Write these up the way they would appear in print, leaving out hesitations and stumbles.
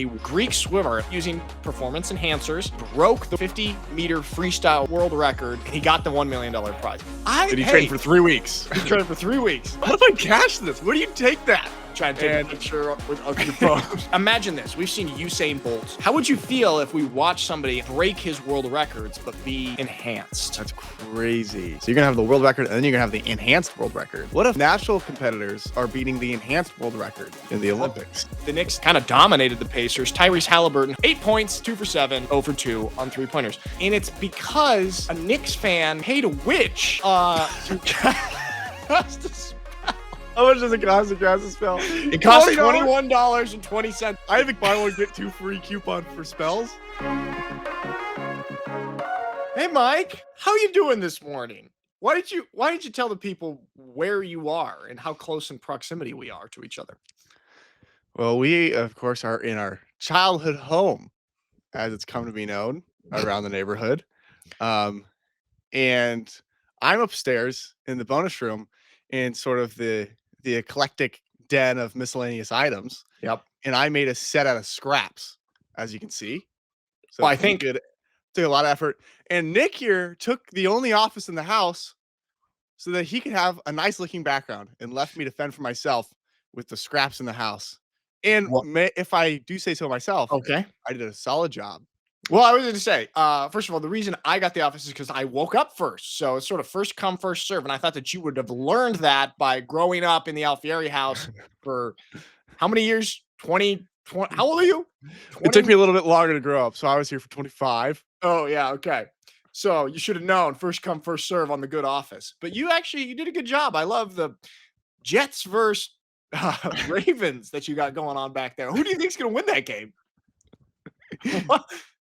a Greek swimmer using performance enhancers broke the 50-meter freestyle world record, and he got the $1 million prize. Did he train for 3 weeks? He trained for 3 weeks. How do I cash this? Where do you take that? Try and take a picture with your phone. Imagine this. We've seen Usain Bolt. How would you feel if we watched somebody break his world records but be enhanced? That's crazy. So you're going to have the world record, and then you're going to have the enhanced world record. What if national competitors are beating the enhanced world record in the Olympics? The Knicks kind of dominated the Pacers. Tyrese Haliburton, 8 points, 2 for 7, 0 for 2 on 3-pointers. And it's because a Knicks fan paid a witch to cast a spell. How much does it cost to cast a spell? It costs $21.20. I have a buy one get 2 free coupon for spells. Hey, Mike, how you doing this morning? Why did you tell the people where you are and how close in proximity we are to each other? Well, we, of course, are in our childhood home, as it's come to be known around the neighborhood. And I'm upstairs in the bonus room in sort of the eclectic den of miscellaneous items. Yep. And I made a set out of scraps, as you can see. So Well, I think it took a lot of effort. And Nick here took the only office in the house so that he could have a nice looking background and left me to fend for myself with the scraps in the house. And if I do say so myself, okay, I did a solid job. Well, I was going to say, first of all, the reason I got the office is because I woke up first. So it's sort of first come, first serve. And I thought that you would have learned that by growing up in the Alfieri house for how many years? 20. How old are you? 20? It took me a little bit longer to grow up. So I was here for 25. Oh, yeah. Okay. So you should have known first come, first serve on the good office. But you did a good job. I love the Jets versus Ravens that you got going on back there. Who do you think is going to win that game?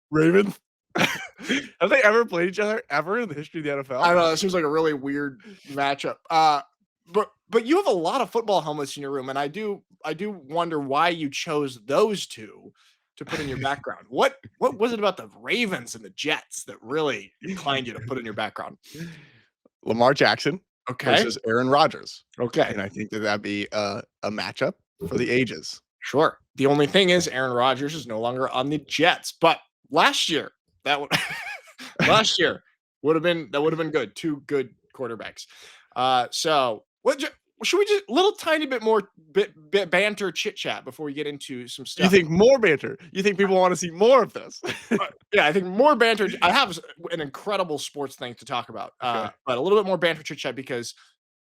Ravens. Have they ever played each other ever in the history of the NFL? I don't know. It seems like a really weird matchup. But you have a lot of football helmets in your room, and I do wonder why you chose those two to put in your background. What was it about the Ravens and the Jets that really inclined you to put in your background? Lamar Jackson versus Aaron Rodgers. Okay. And I think that'd be a matchup for the ages. Sure. The only thing is Aaron Rodgers is no longer on the Jets, but last year would have been good. 2 good quarterbacks. So should we just little tiny bit more banter chit chat before we get into some stuff? You think more banter? You think people want to see more of this? Yeah, I think more banter. I have an incredible sports thing to talk about, but a little bit more banter chit chat because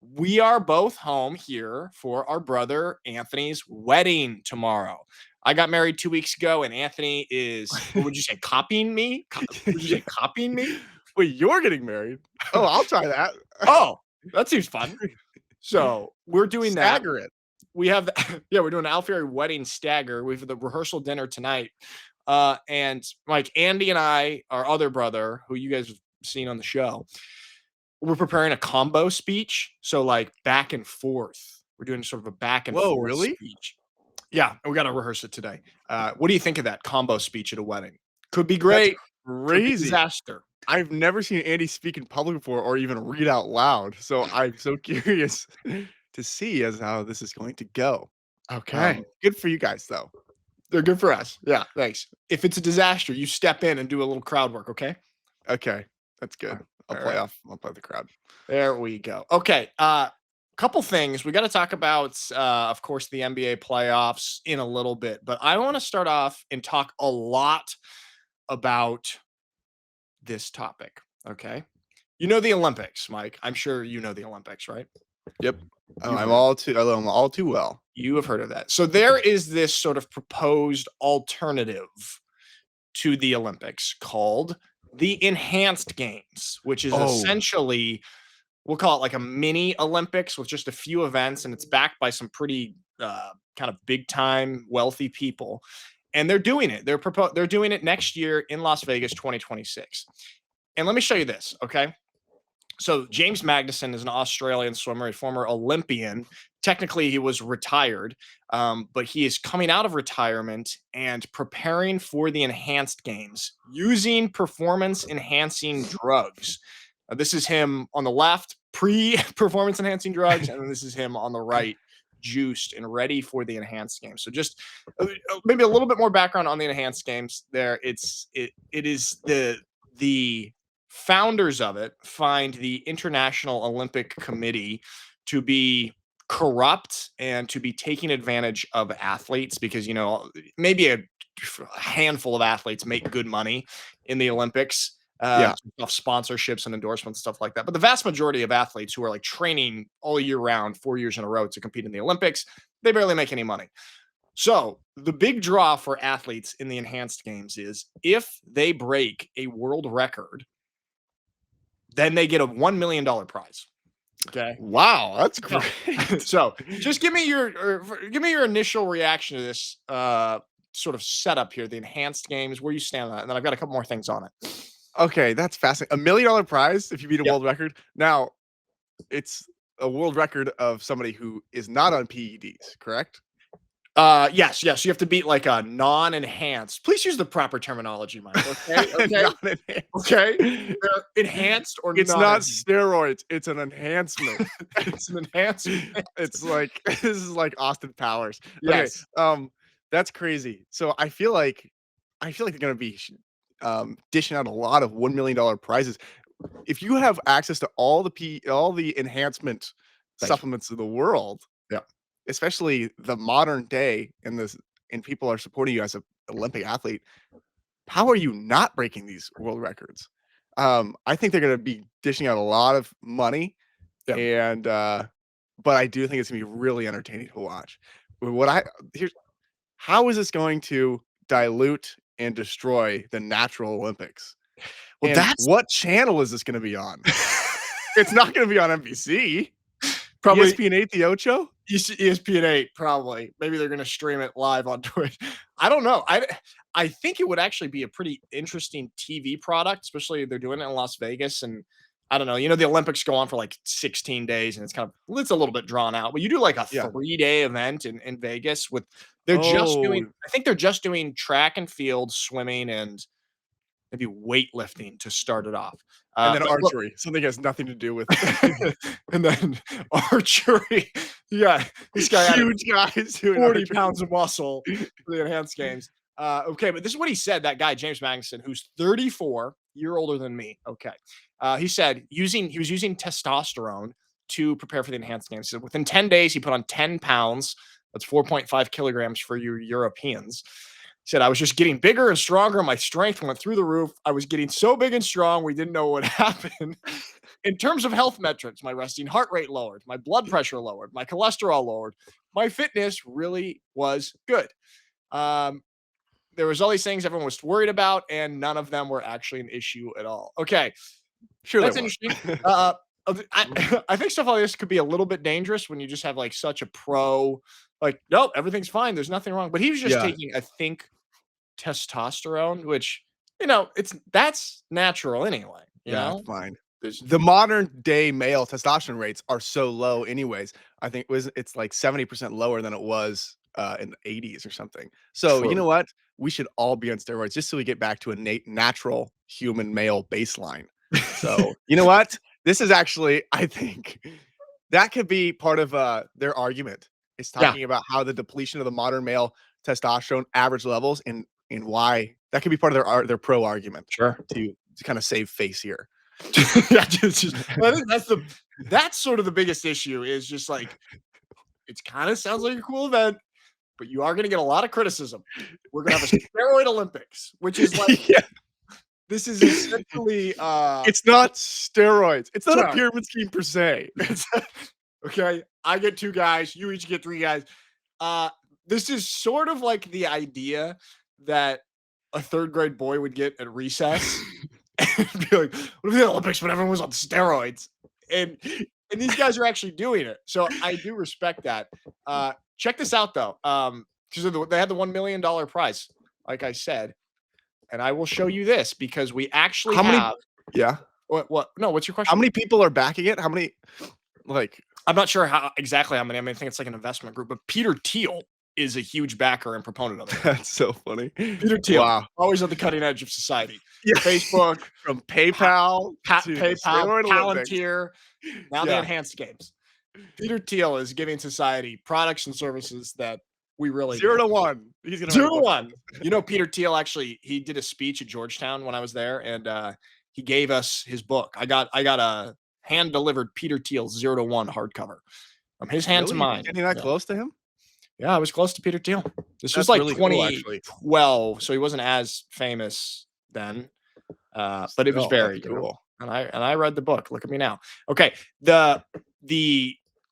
we are both home here for our brother Anthony's wedding tomorrow. I got married 2 weeks ago, and Anthony is, what would you say, copying me? Would you say copying me? Wait, you're getting married? Oh, I'll try that. Oh, that seems fun. So we're doing Stagger it. We have, we're doing an Alfieri wedding stagger. We have the rehearsal dinner tonight. And like Andy and I, our other brother, who you guys have seen on the show, we're preparing a combo speech. So like back and forth. We're doing sort of a back and forth speech. Yeah, and we got to rehearse it today. What do you think of that combo speech at a wedding? Could be great. That's crazy. Could be disaster. I've never seen Andy speak in public before or even read out loud. So I'm so curious to see as how this is going to go. Okay. Good for you guys, though. They're good for us. Yeah, thanks. If it's a disaster, you step in and do a little crowd work, okay? Okay, that's good. I'll play the crowd. There we go. Okay. Couple things. We got to talk about, of course, the NBA playoffs in a little bit, but I want to start off and talk a lot about this topic. Okay. You know the Olympics, Mike. I'm sure you know the Olympics, right? Yep. I'm all too well. You have heard of that. So there is this sort of proposed alternative to the Olympics called the Enhanced Games, which is essentially, we'll call it like a mini Olympics with just a few events, and it's backed by some pretty kind of big time wealthy people. And they're doing it. They're doing it next year in Las Vegas, 2026. And let me show you this, okay? So James Magnuson is an Australian swimmer, a former Olympian. Technically, he was retired, but he is coming out of retirement and preparing for the Enhanced Games using performance-enhancing drugs. This is him on the left, pre-performance-enhancing drugs, and then this is him on the right juiced and ready for the enhanced games. So just maybe a little bit more background on the enhanced games there. It is the founders of it find the International Olympic Committee to be corrupt and to be taking advantage of athletes because, maybe a handful of athletes make good money in the Olympics. Off sponsorships and endorsements, stuff like that. But the vast majority of athletes who are like training all year round, 4 years in a row to compete in the Olympics, they barely make any money. So the big draw for athletes in the enhanced games is if they break a world record, then they get a $1 million prize. Okay. Wow, that's great. So just give me your initial reaction to this sort of setup here, the enhanced games, where you stand on that, and then I've got a couple more things on it. Okay, that's fascinating. $1 million prize if you beat a world record. Now, it's a world record of somebody who is not on PEDs, correct? Yes. You have to beat like a non-enhanced. Please use the proper terminology, Mike. Okay. Okay. They're enhanced or it's not steroids. It's an enhancement. It's an enhancement. It's like this is like Austin Powers. Yes. Okay. That's crazy. So I feel like they're gonna be dishing out a lot of $1 million prizes. If you have access to all the enhancement supplements of the world, especially the modern day, and people are supporting you as an Olympic athlete, how are you not breaking these world records? I think they're going to be dishing out a lot of money, and but I do think it's going to be really entertaining to watch. How is this going to dilute and destroy the natural Olympics? Well, what channel is this going to be on? It's not going to be on NBC. Probably ESPN 8, the Ocho? ESPN 8, probably. Maybe they're going to stream it live on Twitch. I don't know. I think it would actually be a pretty interesting TV product, especially if they're doing it in Las Vegas. And I don't know, the Olympics go on for like 16 days and it's a little bit drawn out, but you do like a 3-day event in Vegas I think they're just doing track and field, swimming, and maybe weightlifting to start it off. And then archery, something has nothing to do with it. And then archery. Yeah, this guy huge guys doing 40 pounds of muscle for the enhanced games. Okay, but this is what he said, that guy, James Magnuson, who's 34, year older than me. Okay. He said he was using testosterone to prepare for the enhanced games. So within 10 days, he put on 10 pounds. That's 4.5 kilograms for you Europeans. He said, I was just getting bigger and stronger. My strength went through the roof. I was getting so big and strong, we didn't know what happened. In terms of health metrics, my resting heart rate lowered, my blood pressure lowered, my cholesterol lowered. My fitness really was good. There was all these things everyone was worried about, and none of them were actually an issue at all. Okay. Sure. That's interesting. I think stuff like this could be a little bit dangerous when you just have like such a pro, like, nope, everything's fine. There's nothing wrong. But he was just taking, I think, testosterone, which, that's natural anyway. You know? Fine. The modern day male testosterone rates are so low anyways. I think it's like 70% lower than it was in the 80s or something. So True. You know what? We should all be on steroids just so we get back to a natural human male baseline. So you know what? This is actually, I think that could be part of their argument. It's talking about how the depletion of the modern male testosterone average levels and why that could be part of their pro argument. Sure. To kind of save face here. I think that's sort of the biggest issue is just like, it kind of sounds like a cool event, but you are going to get a lot of criticism. We're going to have a steroid Olympics, which is like, this is essentially, it's not steroids. It's not a pyramid scheme per se. Okay. I get 2 guys. You each get 3 guys. This is sort of like the idea that a 3rd grade boy would get at recess. And be like, what if the Olympics when everyone was on steroids? And these guys are actually doing it. So I do respect that. Check this out though. Because they had the $1 million prize, like I said. And I will show you this because we actually have. What? No, what's your question? How many people are backing it? How many? I'm not sure exactly how many. I think it's like an investment group, but Peter Thiel is a huge backer and proponent of it. That's so funny. Peter Thiel, always at the cutting edge of society. Yeah. Facebook, from PayPal, PayPal, Palantir, now the enhanced games. Peter Thiel is giving society products and services that we really 0 need. to 1. He's gonna 0 write a to book. 1. You know, Peter Thiel actually he did a speech at Georgetown when I was there, and he gave us his book. I got a hand delivered Peter Thiel 0 to 1 hardcover from his hand to Really? You mine. getting that Yeah. close to him? Yeah, I was close to Peter Thiel. This was That's like really cool, actually. 2012, so he wasn't as famous then, but it was Still, very that's cool. cool. And I read the book. Look at me now. Okay, the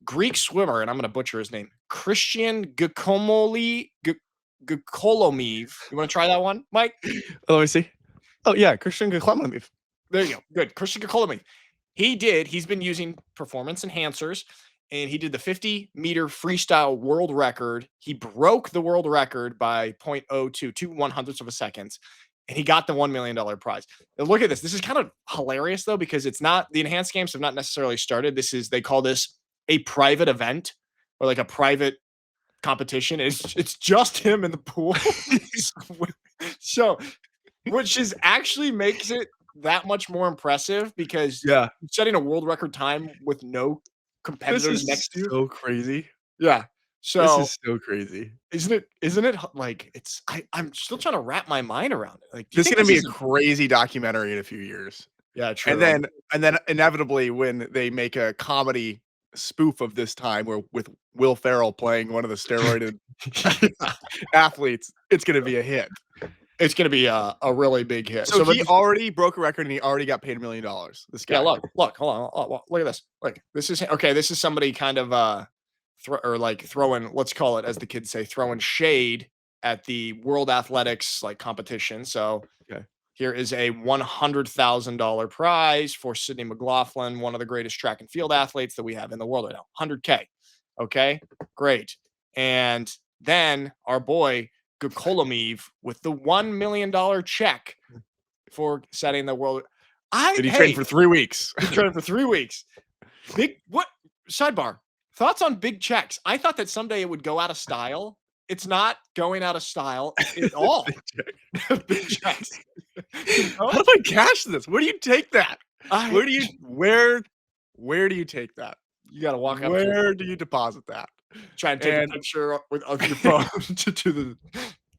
Greek swimmer, and I'm going to butcher his name, Kristian Gkolomeev. You want to try that one, Mike? Oh, let me see. Oh yeah, Kristian Gkolomeev. There you go. Good. Kristian Gkolomeev. He's been using performance enhancers, and he did the 50-meter freestyle world record. He broke the world record by 0.02, 2/100ths of a second, and he got the $1 million prize. Now look at this. This is kind of hilarious, though, because it's not the enhanced games have not necessarily started. They call this a private event or like a private competition. It's just him in the pool. So, which is actually makes it that much more impressive because Yeah. setting a world record time with no This competitors is next to you. so crazy. Yeah. This So is so crazy. isn't it like I'm still trying to wrap my mind around it. Like, do you This is think gonna be a is crazy documentary in a few years. yeah, true. And then inevitably when they make a comedy spoof of this time where with Will Ferrell playing one of the steroided athletes, it's gonna be a hit. It's gonna be a really big hit. So but he already broke a record and he already got paid $1 million. This guy. yeah, look, hold on. Look at this. Look, this is okay. This is somebody kind of throwing, let's call it, as the kids say, throwing shade at the World Athletics like competition. So Okay. here is a $100,000 prize for Sydney McLaughlin, one of the greatest track and field athletes that we have in the world right now. 100K. Okay, great. And then our boy Gkolomeev with the $1 million check for setting the world. Did he train for 3 weeks? He trained for 3 weeks. What sidebar? Thoughts on big checks? I thought that someday it would go out of style. It's not going out of style at all. Big checks. How do I cash this? Where do you take that? Where do you take that? You got to walk up. Where do you deposit that? Try and take a picture of your phone to the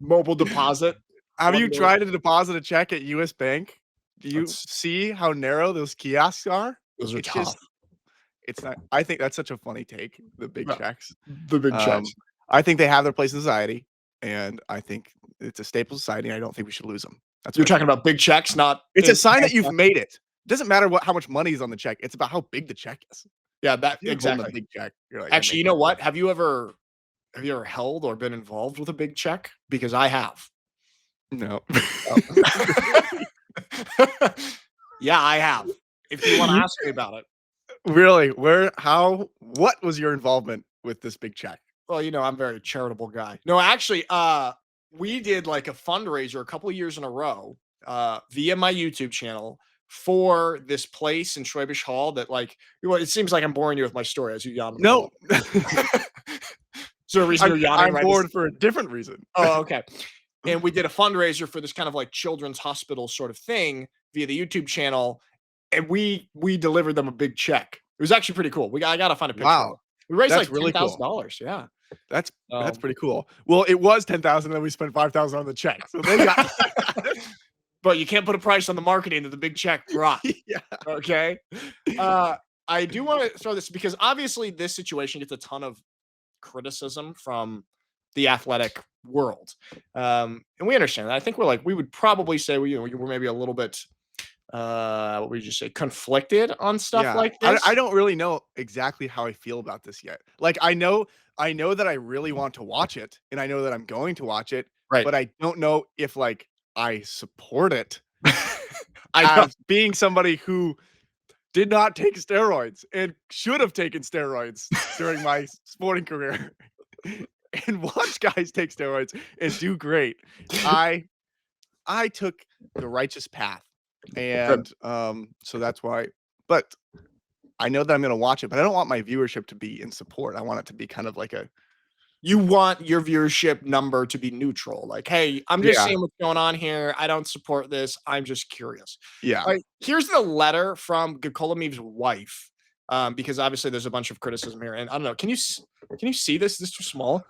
mobile deposit. Have you tried to deposit a check at US Bank? Do you see how narrow those kiosks are? Those are tough. It's not. I think that's such a funny take. The big checks. The big checks. I think they have their place in society, and I think it's a staple of society. And I don't think we should lose them. That's You're talking about big checks, not. It's a sign that you've made it. It doesn't matter how much money is on the check. It's about how big the check is. Yeah, that You're exactly. a big check. You're like, actually, you know what? Have you ever held or been involved with a big check? Because I have. No. Yeah, I have. If you want to ask me about it. Really? What was your involvement with this big check? Well, I'm a very charitable guy. No, actually, we did like a fundraiser a couple of years in a row via my YouTube channel for this place in Schwabish Hall that it seems like I'm boring you with my story as you yawn. No. So a reason you're yawning, I'm bored for a different reason. Oh, okay. And we did a fundraiser for this kind of like children's hospital sort of thing via the YouTube channel. And we delivered them a big check. It was actually pretty cool. I got to find a picture. Wow. We raised That's like really $10,000. cool. Yeah. That's pretty cool. Well, it was 10,000 and then we spent 5,000 on the check. So they got But you can't put a price on the marketing that the big check brought. Yeah. Okay. I do want to throw this because obviously this situation gets a ton of criticism from the athletic world. And we understand that. I think we would probably say we're maybe a little bit what would you just say, conflicted on stuff like this. I don't really know exactly how I feel about this yet. Like I know that I really want to watch it and I know that I'm going to watch it, right? But I don't know if I support it. As being somebody who did not take steroids and should have taken steroids during my sporting career and watch guys take steroids and do great. I took the righteous path. And so that's why, but I know that I'm going to watch it, but I don't want my viewership to be in support. I want it to be kind of like you want your viewership number to be neutral. Like, hey, I'm just seeing what's going on here. I don't support this. I'm just curious. Yeah. Here's the letter from Gkolomeev's wife because obviously there's a bunch of criticism here. And I don't know, can you see this? Is this too small?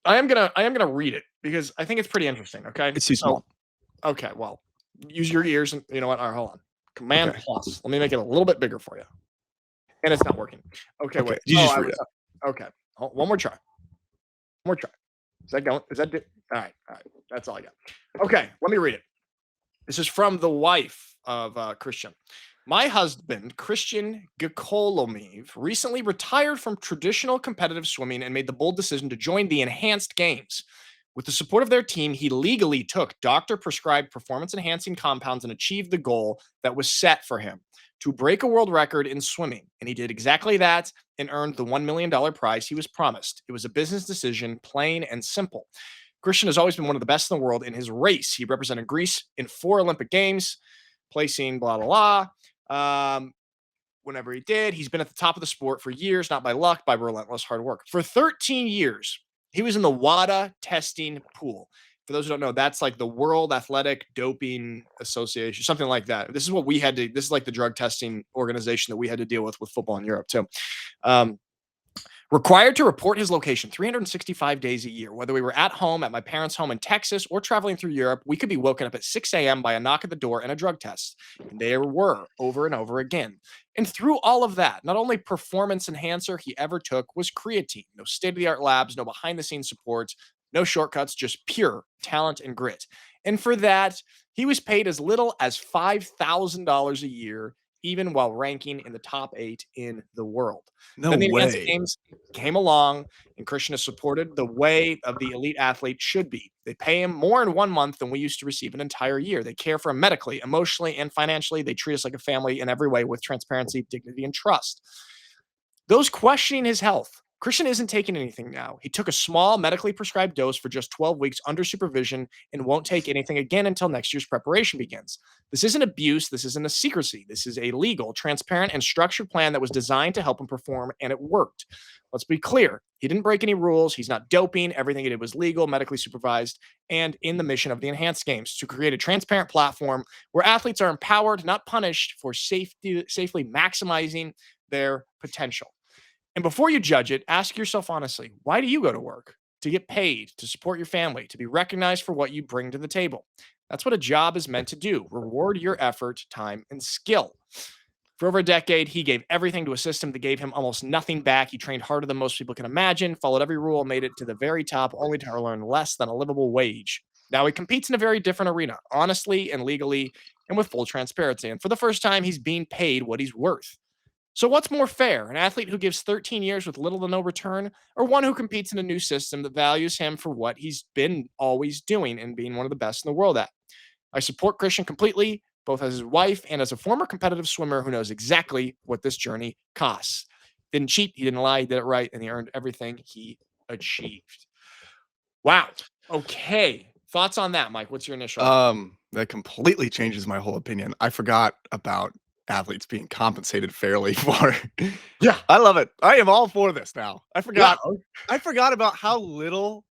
I am gonna read it because I think it's pretty interesting. Okay, It's too small. Okay, well, use your ears, and you know what? All right, hold on. Command Okay. plus. Let me make it a little bit bigger for you. And it's not working. Okay, wait. You just I read was okay. One more try. One more try. Is that going? Is that all right? All right. That's all I got. Okay, let me read it. This is from the wife of Kristian. My husband, Kristian Gkolomeev, recently retired from traditional competitive swimming and made the bold decision to join the enhanced games. With the support of their team, he legally took doctor-prescribed performance-enhancing compounds and achieved the goal that was set for him, to break a world record in swimming. And he did exactly that and earned the $1 million prize he was promised. It was a business decision, plain and simple. Kristian has always been one of the best in the world in his race. He represented Greece in 4 Olympic Games, placing blah, blah, blah. Whenever he did, he's been at the top of the sport for years, not by luck, by relentless hard work. For 13 years, he was in the WADA testing pool. For those who don't know, that's like the World Athletic Doping Association, something like that. This is what we had to, this is like the drug testing organization that we had to deal with football in Europe too. Required to report his location 365 days a year. Whether we were at home, at my parents' home in Texas, or traveling through Europe, we could be woken up at 6 a.m. by a knock at the door and a drug test. And there were, over and over again. And through all of that, not only performance enhancer he ever took was creatine. No state-of-the-art labs, no behind-the-scenes support, no shortcuts, just pure talent and grit. And for that, he was paid as little as $5,000 a year, even while ranking in the top 8 in the world. No Then the Enhanced way. Games came along, and Kristian has supported the way of the elite athlete should be. They pay him more in 1 month than we used to receive an entire year. They care for him medically, emotionally, and financially. They treat us like a family in every way with transparency, dignity, and trust. Those questioning his health, Kristian isn't taking anything now. He took a small medically prescribed dose for just 12 weeks under supervision and won't take anything again until next year's preparation begins. This isn't abuse. This isn't a secrecy. This is a legal, transparent, and structured plan that was designed to help him perform, and it worked. Let's be clear. He didn't break any rules. He's not doping. Everything he did was legal, medically supervised, and in the mission of the Enhanced Games to create a transparent platform where athletes are empowered, not punished, for safely maximizing their potential. And before you judge it, ask yourself honestly, why do you go to work? To get paid, to support your family, to be recognized for what you bring to the table. That's what a job is meant to do. Reward your effort, time, and skill. For over a decade, he gave everything to a system that gave him almost nothing back. He trained harder than most people can imagine, followed every rule, made it to the very top, only to earn less than a livable wage. Now he competes in a very different arena, honestly and legally, and with full transparency. And for the first time, he's being paid what he's worth. So what's more fair, an athlete who gives 13 years with little to no return, or one who competes in a new system that values him for what he's been always doing and being one of the best in the world at? I support Kristian completely, both as his wife and as a former competitive swimmer who knows exactly what this journey costs. Didn't cheat, he didn't lie, he did it right, and he earned everything he achieved. Wow. Okay. Thoughts on that, Mike? What's your initial? That completely changes my whole opinion. I forgot about athletes being compensated fairly for. Yeah. I love it. I am all for this now. I forgot. Yeah. I forgot about how little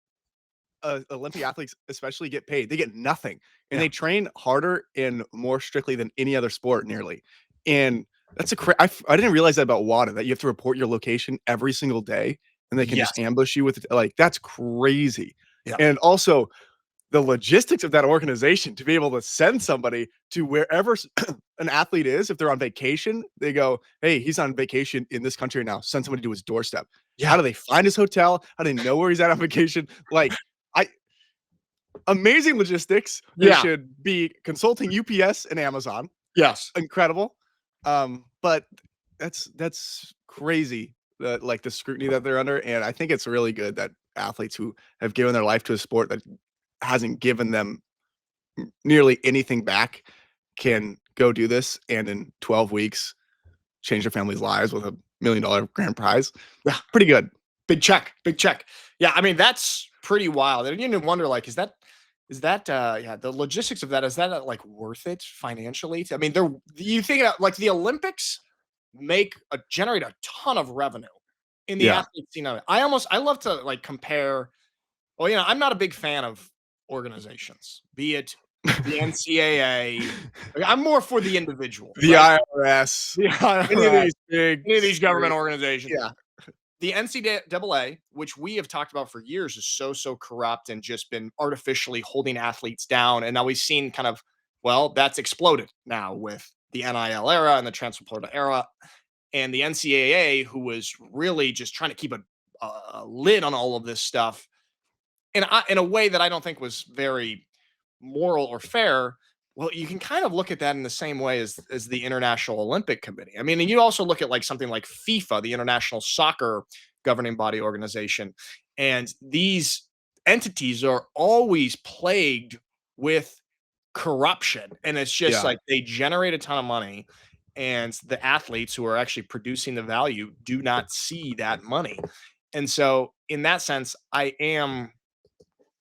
Olympic athletes especially get paid. They get nothing, and they train harder and more strictly than any other sport nearly. And that's I didn't realize that about WADA, that you have to report your location every single day, and they can just ambush you with it. Like, that's crazy. Yeah. And also the logistics of that organization to be able to send somebody to wherever an athlete is. If they're on vacation, they go, hey, he's on vacation in this country now. Send somebody to his doorstep. Yeah. How do they find his hotel? How do they know where he's at on vacation? Like, amazing logistics. They should be consulting UPS and Amazon. Yes. Incredible. But that's crazy, that, like, the scrutiny that they're under. And I think it's really good that athletes who have given their life to a sport that hasn't given them nearly anything back can go do this, and in 12 weeks change their family's lives with $1 million grand prize. Yeah, pretty good. Big check. Yeah, I mean, that's pretty wild. And you wonder, like, is that the logistics of that, is that like worth it financially? I mean, you think like the Olympics generate a ton of revenue in the athlete scene. I love to like compare. Well, I'm not a big fan of organizations, be it the NCAA. I'm more for the individual. The right? IRS. The Any of IRS, these big any of these government organizations. Yeah. The NCAA, which we have talked about for years, is so corrupt and just been artificially holding athletes down. And now we've seen kind of, well, that's exploded now with the NIL era and the transfer portal era. And the NCAA, who was really just trying to keep a lid on all of this stuff in a way that I don't think was very moral or fair. Well, you can kind of look at that in the same way as the International Olympic Committee. I mean, and you also look at like something like FIFA, the International Soccer Governing Body Organization, and these entities are always plagued with corruption. And it's just like they generate a ton of money, and the athletes who are actually producing the value do not see that money. And so, in that sense, I am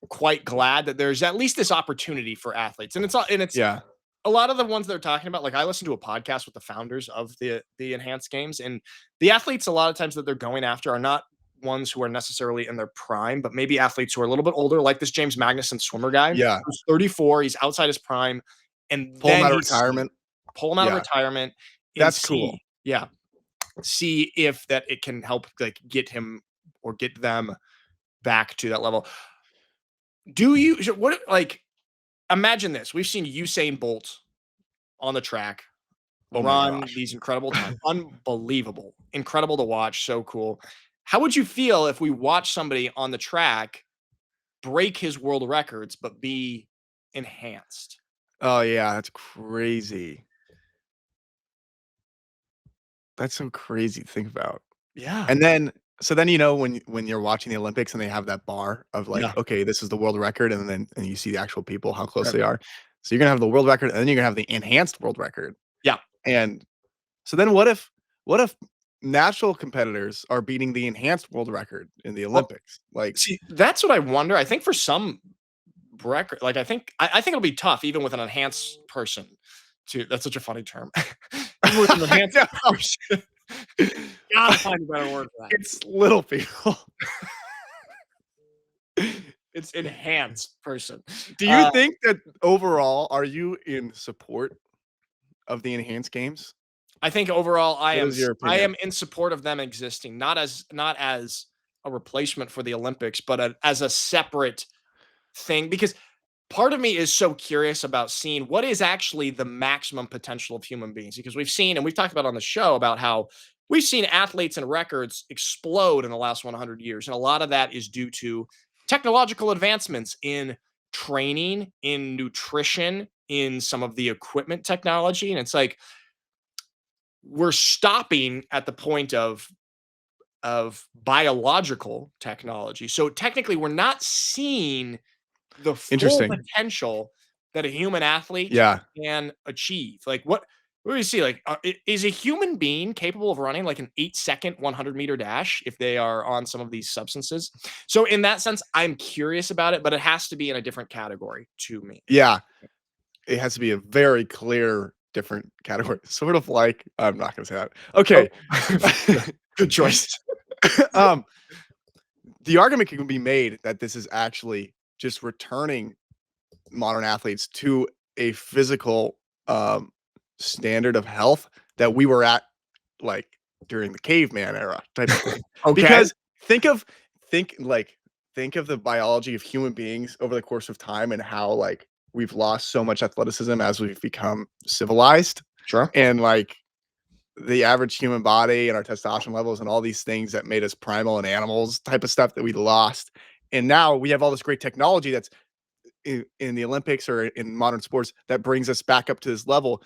quite glad that there's at least this opportunity for athletes. And it's a lot of the ones they're talking about. Like I listened to a podcast with the founders of the enhanced games, and the athletes a lot of times that they're going after are not ones who are necessarily in their prime, but maybe athletes who are a little bit older, like this James Magnuson swimmer guy. Yeah. Who's 34, he's outside his prime, and Pull him then out of retirement. Pull him out of retirement. That's cool. Yeah. See if that it can help like get him or get them back to that level. Imagine this. We've seen Usain Bolt on the track run these incredible times. Unbelievable. Incredible to watch. So cool. How would you feel if we watched somebody on the track break his world records, but be enhanced? Oh, yeah. That's crazy. That's so crazy to think about. Yeah. And then when you're watching the Olympics and they have that bar of like, okay, this is the world record, and you see the actual people, how close they are. So you're gonna have the world record, and then you're gonna have the enhanced world record. Yeah. And so then what if natural competitors are beating the enhanced world record in the Olympics? Like, see, that's what I wonder. I think for some record, like I think it'll be tough even with an enhanced person. That's such a funny term. Even with an enhanced person. Gotta find a better word for that. It's little people. It's enhanced person. Do you think that overall, are you in support of the enhanced games? I think overall I am in support of them existing, not as a replacement for the Olympics, but as a separate thing, because part of me is so curious about seeing what is actually the maximum potential of human beings, because we've seen, and we've talked about on the show about how we've seen athletes and records explode in the last 100 years. And a lot of that is due to technological advancements in training, in nutrition, in some of the equipment technology. And it's like, we're stopping at the point of biological technology. So technically we're not seeing the full potential that a human athlete can achieve. Like what do you see? Like, is a human being capable of running like an 8-second 100-meter dash if they are on some of these substances? So in that sense, I'm curious about it, but it has to be in a different category to me. Yeah. It has to be a very clear, different category. Sort of like, I'm not going to say that. Okay. Oh. Good choice. The argument can be made that this is actually just returning modern athletes to a physical standard of health that we were at like during the caveman era type of thing. Okay. Because think of the biology of human beings over the course of time and how like we've lost so much athleticism as we've become civilized. Sure. And like the average human body and our testosterone levels and all these things that made us primal and animals type of stuff that we lost. And now we have all this great technology that's in the Olympics or in modern sports that brings us back up to this level.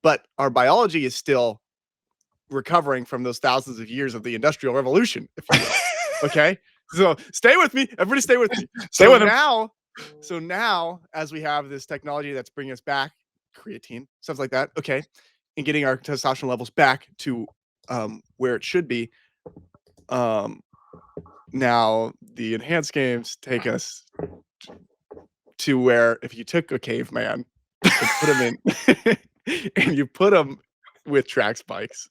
But our biology is still recovering from those thousands of years of the Industrial Revolution, if you will. Okay? So stay with me. Everybody stay with me. Stay with him. So now, as we have this technology that's bringing us back, creatine, stuff like that, okay, and getting our testosterone levels back to where it should be, now the enhanced games take us to where if you took a caveman and put him in and you put him with track spikes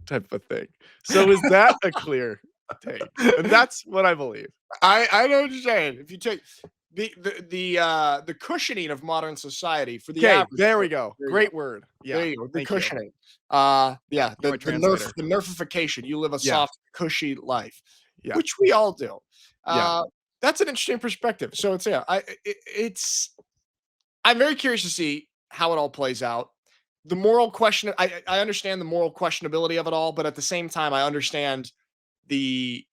type of thing. So is that a clear take? And that's what I believe. I know what you're saying. If you take the cushioning of modern society for the Okay, average. there we go. There you Great go. word. There Yeah, you go. The thank you. cushioning. Yeah, You're my translator. the nerfification. You live a Yeah. soft, cushy life, Yeah. which we all do. Yeah. That's an interesting perspective. So it's I'm very curious to see how it all plays out. The moral question, I understand the moral questionability of it all, but at the same time, I understand the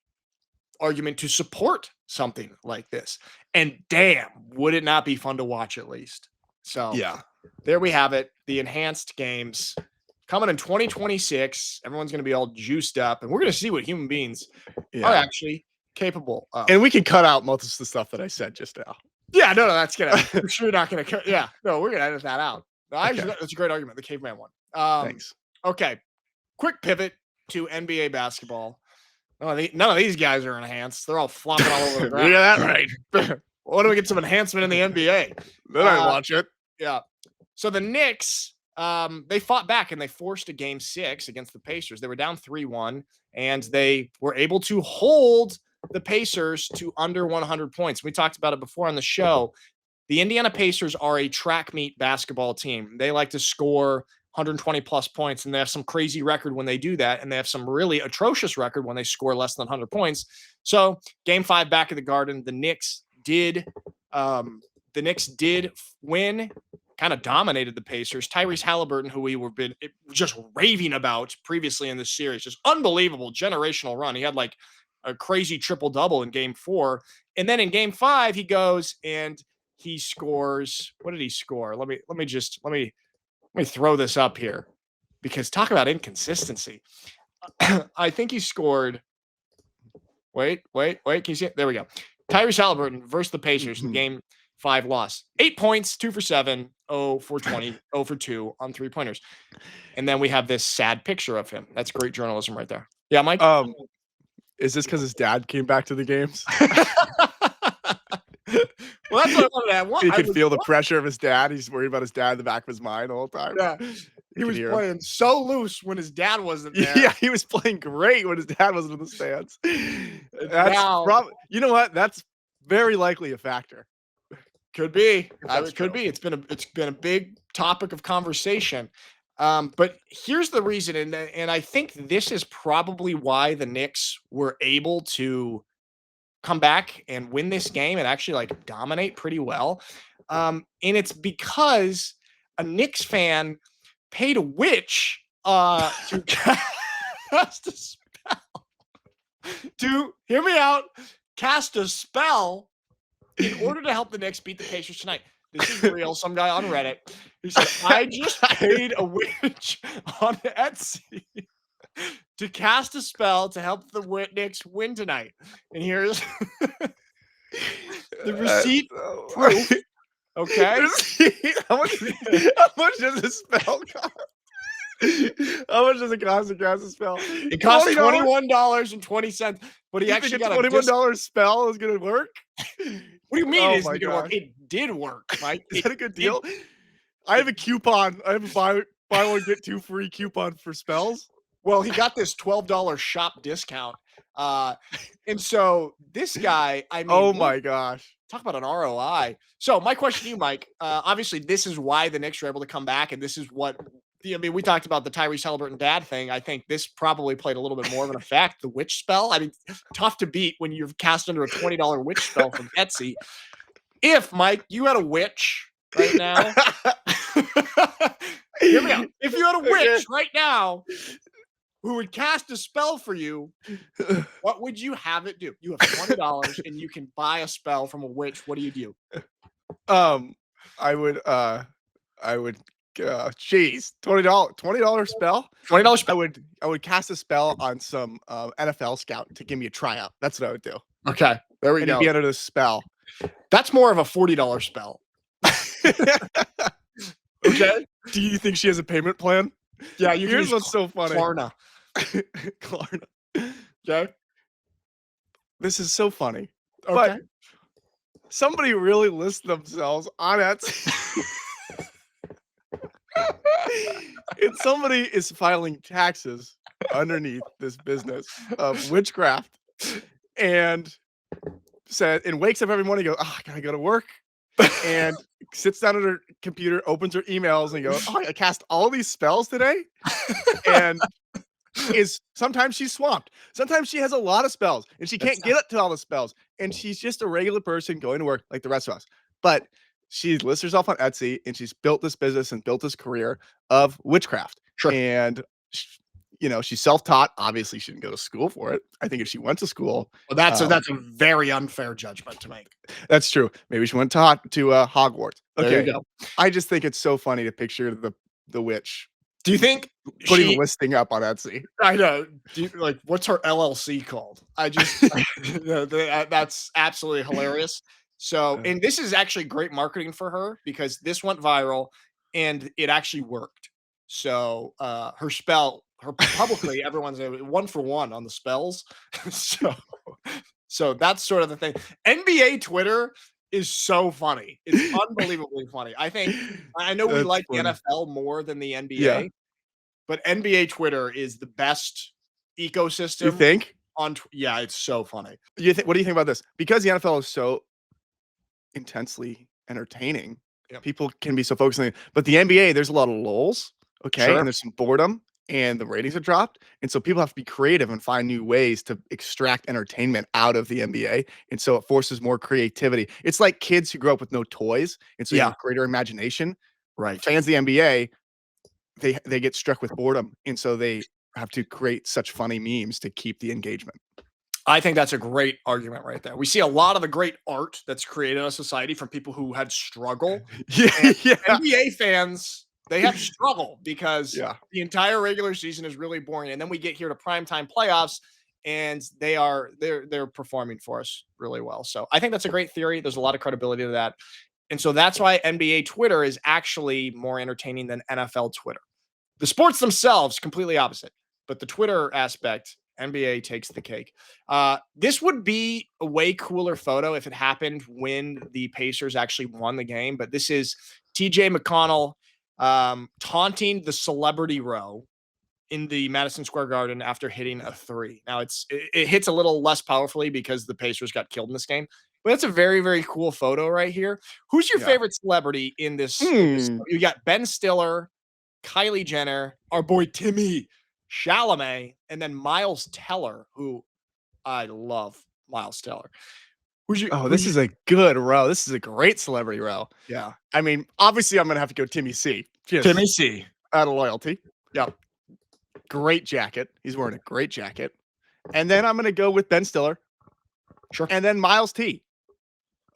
argument to support something like this. And damn, would it not be fun to watch at least? So Yeah. there we have it. The enhanced games coming in 2026. Everyone's going to be all juiced up, and we're going to see what human beings are actually capable of. And we can cut out most of the stuff that I said just now. Yeah, no, that's gonna. I'm sure not gonna. Yeah, no, we're gonna edit that out. No, Okay. actually, that's a great argument. The caveman one. Thanks. Okay, quick pivot to NBA basketball. None of these guys are enhanced. They're all flopping all over the ground. Yeah, that right. Why don't we get some enhancement in the NBA? Then I watch it. Yeah. So the Knicks, they fought back and they forced a game 6 against the Pacers. They were down 3-1, and they were able to hold the Pacers to under 100 points. We talked about it before on the show. The Indiana Pacers are a track meet basketball team. They like to score 120 plus points, and they have some crazy record when they do that, and they have some really atrocious record when they score less than 100 points. So game 5 back at the Garden, the Knicks did win, kind of dominated the Pacers. Tyrese Haliburton, who we were been just raving about previously in this series, just unbelievable generational run. He had like a crazy triple-double in game 4. And then in game 5, he goes and he scores. What did he score? Let me throw this up here, because talk about inconsistency. I think he scored. Wait. Can you see it? There we go. Tyrese Haliburton versus the Pacers in game 5 loss. 8 points, 2 for 7, 0 for 20, 0 for 2 on 3-pointers. And then we have this sad picture of him. That's great journalism right there. Yeah, Mike? Is this because his dad came back to the games? Well, that's what I wanted. He could feel the pressure of his dad. He's worried about his dad in the back of his mind the whole time. Yeah. He was playing so loose when his dad wasn't there. Yeah, he was playing great when his dad wasn't in the stands. That's you know what? That's very likely a factor. Could be. It could be. It's been a big topic of conversation. But here's the reason, and I think this is probably why the Knicks were able to come back and win this game and actually like dominate pretty well. And it's because a Knicks fan paid a witch to cast a spell. To hear me out, cast a spell in order to help the Knicks beat the Pacers tonight. This is real. Some guy on Reddit who said, I just paid a witch on Etsy to cast a spell to help the Knicks win tonight. And here's the receipt proof. Okay. How much does the spell cost? How much does it cost to cast a spell? It costs $21.20, but he actually got a $21 spell is gonna work. What do you mean it's gonna work? It did work, Mike. Is that a good deal? I have a coupon. I have a buy one get 2 free coupon for spells. Well, he got this $12 shop discount. And so this guy, I mean, oh my gosh. Talk about an ROI. So my question to you, Mike, obviously this is why the Knicks were able to come back, and this is what we talked about the Tyrese Haliburton dad thing. I think this probably played a little bit more of an effect. The witch spell. I mean, tough to beat when you've cast under a $20 witch spell from Etsy. If, Mike, you had a witch right now, hear me out. If you had a witch right now who would cast a spell for you, what would you have it do? You have $20 and you can buy a spell from a witch. What do you do? I would $20 spell. $20 spell. I would cast a spell on some NFL scout to give me a tryout. That's what I would do. Okay, there we and go. Be under the spell. That's more of a $40 spell. Okay. Do you think she has a payment plan? Yeah. Here's what's so funny. Klarna. Klarna. Okay. This is so funny. Okay. But somebody really lists themselves on Etsy. And somebody is filing taxes underneath this business of witchcraft. And said and wakes up every morning and goes, "Oh, I gotta go to work," and sits down at her computer, opens her emails, and goes, "Oh, I cast all these spells today," and sometimes she's swamped. Sometimes she has a lot of spells and she can't get up to all the spells. And she's just a regular person going to work like the rest of us. But she lists herself on Etsy and she's built this business and built this career of witchcraft. Sure. And she's self-taught. Obviously, she didn't go to school for it. I think if she went to school, well, that's a very unfair judgment to make. That's true. Maybe she went to Hogwarts. Okay, there you go. I just think it's so funny to picture the witch. Do you think putting a listing up on Etsy? I know. What's her LLC called? That's absolutely hilarious. So, and this is actually great marketing for her because this went viral and it actually worked. So, her publicly, everyone's 1 for 1 on the spells. So that's sort of the thing. NBA Twitter is so funny. It's unbelievably funny. I know we like the NFL more than the NBA, but NBA Twitter is the best ecosystem. You think? Yeah, it's so funny. What do you think about this? Because the NFL is so intensely entertaining, people can be so focused on it. But the NBA, there's a lot of lulls, okay? Sure. And there's some boredom and the ratings have dropped. And so people have to be creative and find new ways to extract entertainment out of the NBA. And so it forces more creativity. It's like kids who grow up with no toys. And so you have greater imagination. Right. Fans of the NBA, they get struck with boredom. And so they have to create such funny memes to keep the engagement. I think that's a great argument right there. We see a lot of the great art that's created in a society from people who had struggle. NBA fans, they have struggle because the entire regular season is really boring. And then we get here to primetime playoffs and they're performing for us really well. So I think that's a great theory. There's a lot of credibility to that. And so that's why NBA Twitter is actually more entertaining than NFL Twitter. The sports themselves, completely opposite. But the Twitter aspect, NBA takes the cake. This would be a way cooler photo if it happened when the Pacers actually won the game. But this is TJ McConnell taunting the celebrity row in the Madison Square Garden after hitting a 3. Now it hits a little less powerfully because the Pacers got killed in this game. But that's a very, very cool photo right here. Who's your favorite celebrity in this? You got Ben Stiller, Kylie Jenner, our boy Timmy Chalamet, and then Miles Teller, who I love. Miles Teller. This is a good row. This is a great celebrity row. Yeah. I mean, obviously, I'm going to have to go Timmy C. Timmy C. Out of loyalty. Yep. Great jacket. He's wearing a great jacket. And then I'm going to go with Ben Stiller. Sure. And then Miles T.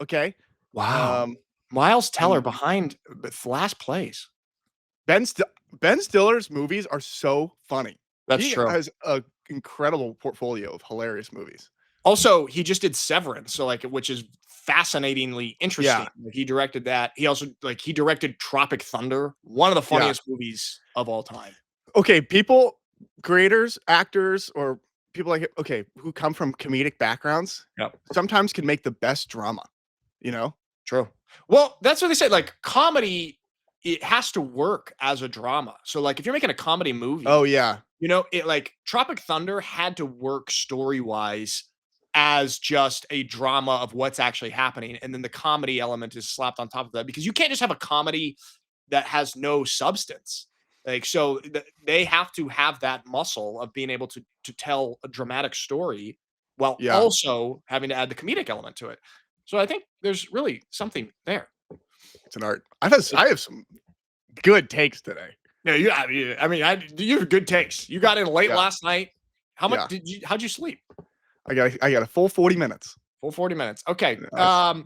Okay. Wow. Miles Teller behind last place. Ben Stiller's movies are so funny. That's true. He has an incredible portfolio of hilarious movies. Also, he just did Severance, so which is fascinatingly interesting. Yeah. He directed that. He also he directed Tropic Thunder, one of the funniest movies of all time. Okay, creators, actors, or people who come from comedic backgrounds, sometimes can make the best drama. True. Well, that's what they say. Comedy, it has to work as a drama. So if you're making a comedy movie, Tropic Thunder had to work story-wise as just a drama of what's actually happening. And then the comedy element is slapped on top of that because you can't just have a comedy that has no substance. They have to have that muscle of being able to tell a dramatic story while also having to add the comedic element to it. So I think there's really something there. It's an art. I have some good takes today. No, you have good takes. You got in late last night. How'd you sleep? I got a full 40 minutes. Full 40 minutes. Okay. Nice.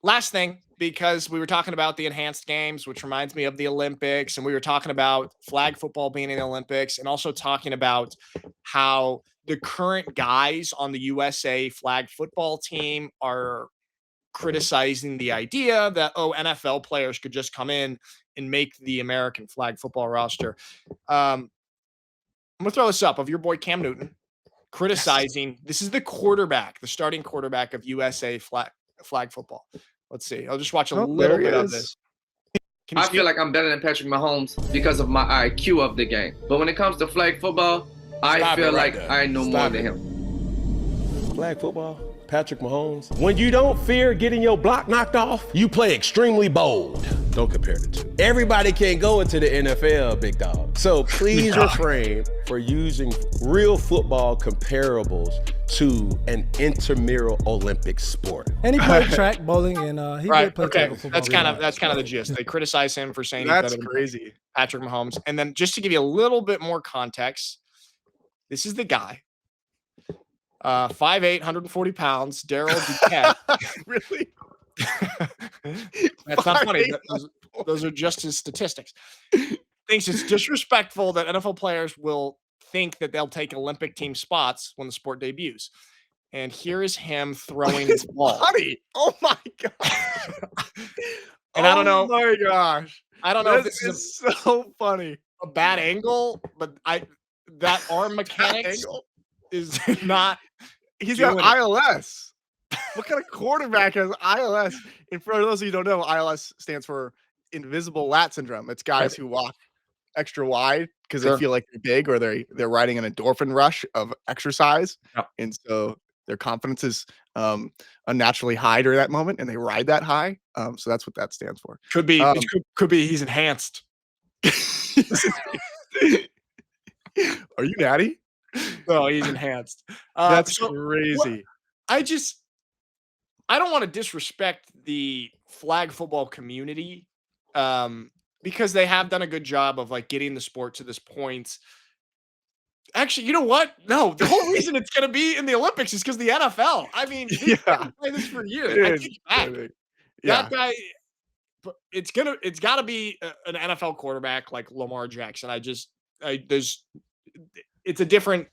Last thing, because we were talking about the enhanced games, which reminds me of the Olympics, and we were talking about flag football being in the Olympics, and also talking about how the current guys on the USA flag football team are criticizing the idea that, NFL players could just come in and make the American flag football roster. I'm going to throw this up of your boy Cam Newton criticizing. This is the starting quarterback of USA flag football. Let's see. I'll just watch a little bit of this. I feel like I'm better than Patrick Mahomes because of my IQ of the game. But when it comes to flag football, I feel like I know more than him. Flag football? Patrick Mahomes. When you don't fear getting your block knocked off, you play extremely bold. Don't compare the two. Everybody can't go into the NFL, big dog. So please refrain for using real football comparables to an intramural Olympic sport. And he played track bowling, and he did play tackle football. That's kind of the gist. They criticize him for saying that's crazy. Patrick Mahomes. And then just to give you a little bit more context, this is the guy. 5'8", 140 pounds, Darrell Doucette. Really? That's not funny. Those are just his statistics. Thinks it's disrespectful that NFL players will think that they'll take Olympic team spots when the sport debuts. And here is him throwing his ball. Funny. Oh my gosh. And I don't know. Oh my gosh. I don't know if this is so funny. A bad angle, but that arm mechanics is not. He's got ILS. What kind of quarterback has ILS? And for those of you who don't know, ILS stands for invisible lat syndrome. It's guys who walk extra wide because they feel like they're big, or they're riding an endorphin rush of exercise, and so their confidence is unnaturally high during that moment, and they ride that high. So that's what that stands for. Could be he's enhanced. Are you natty? No, he's enhanced. That's crazy. I don't want to disrespect the flag football community because they have done a good job of like getting the sport to this point. Actually, you know what? No, the whole reason it's going to be in the Olympics is because the NFL. I mean, they've been playing this for years. I take it back. That guy, it's got to be an NFL quarterback like Lamar Jackson. It's a different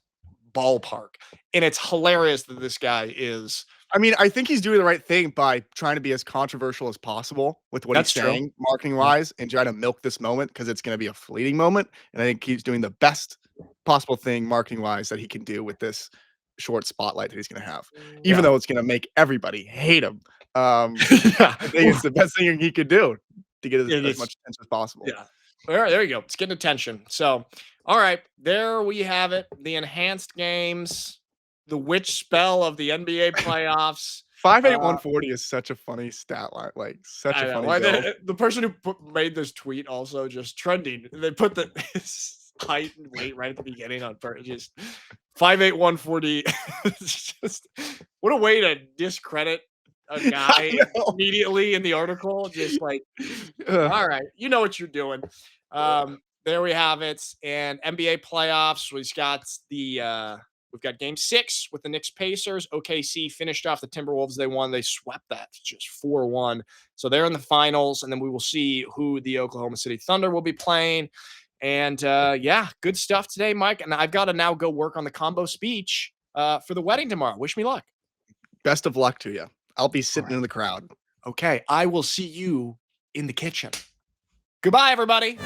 ballpark, and it's hilarious that this guy is. I mean, I think he's doing the right thing by trying to be as controversial as possible with what he's saying, marketing wise, and trying to milk this moment because it's going to be a fleeting moment. And I think he's doing the best possible thing marketing wise that he can do with this short spotlight that he's going to have, even though it's going to make everybody hate him. I think it's the best thing he could do to get as much attention as possible. Yeah. All right, there you go. It's getting attention. So, all right, there we have it. The enhanced games, the witch spell of the NBA playoffs. 5'8", 140 is such a funny stat line. Like such a funny build. The person who made this tweet also just trending. They put his height and weight right at the beginning on purpose. Just 5'8", 140. It's just what a way to discredit a guy immediately in the article. Just like, all right, you know what you're doing. There we have it. And NBA playoffs. We've got game 6 with the Knicks Pacers. OKC finished off the Timberwolves. They won. They swept that just 4-1. So they're in the finals. And then we will see who the Oklahoma City Thunder will be playing. And good stuff today, Mike. And I've got to now go work on the combo speech for the wedding tomorrow. Wish me luck. Best of luck to you. I'll be sitting in the crowd. Okay. I will see you in the kitchen. Goodbye, everybody.